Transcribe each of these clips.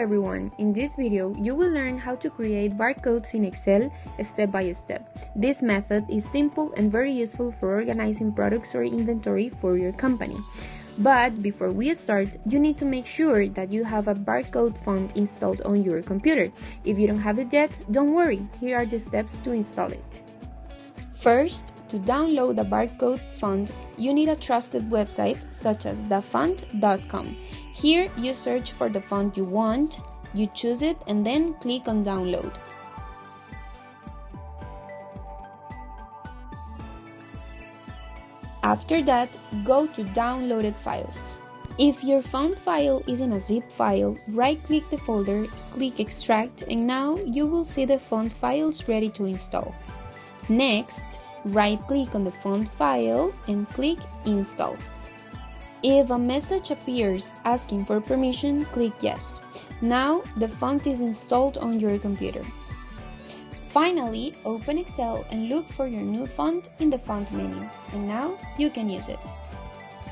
everyone, in this video you will learn how to create barcodes in Excel step by step. This method is simple and very useful for organizing products or inventory for your company. But before we start, you need to make sure that you have a barcode font installed on your computer. If you don't have it yet, don't worry, here are the steps to install it. First, to download a barcode font, you need a trusted website such as thefont.com. Here you search for the font you want, you choose it and then click on download. After that, go to downloaded files. If your font file is in a zip file, right-click the folder, click extract, and now you will see the font files ready to install. Next, right-click on the font file and click Install. If a message appears asking for permission, click Yes. Now the font is installed on your computer. Finally, open Excel and look for your new font in the font menu, and now you can use it.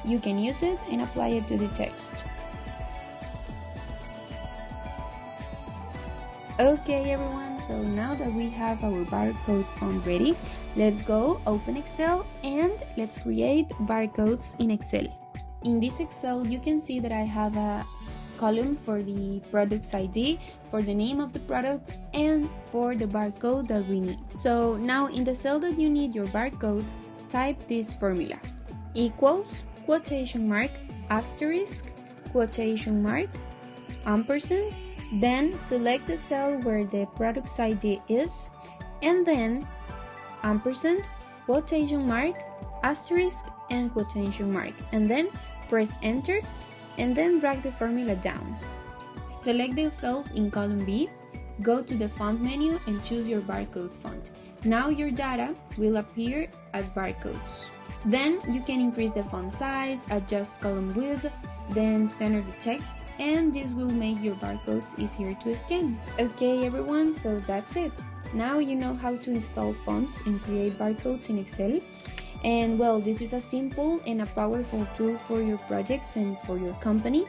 You can use it and apply it to the text. Okay everyone, so now that we have our barcode font ready, let's go open Excel and let's create barcodes in Excel. In this Excel, you can see that I have a column for the product's ID, for the name of the product, and for the barcode that we need. So now in the cell that you need your barcode, type this formula: equals, quotation mark, asterisk, quotation mark, ampersand. Then select the cell where the product's ID is, and then ampersand, quotation mark, asterisk, and quotation mark, and then press enter, and then drag the formula down. Select the cells in column B, go to the font menu and choose your barcode font. Now your data will appear as barcodes. Then you can increase the font size, adjust column width, then center the text, and this will make your barcodes easier to scan. Okay everyone, so that's it. Now you know how to install fonts and create barcodes in Excel. And well, this is a simple and a powerful tool for your projects and for your company.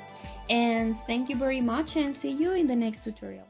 And thank you very much, and see you in the next tutorial.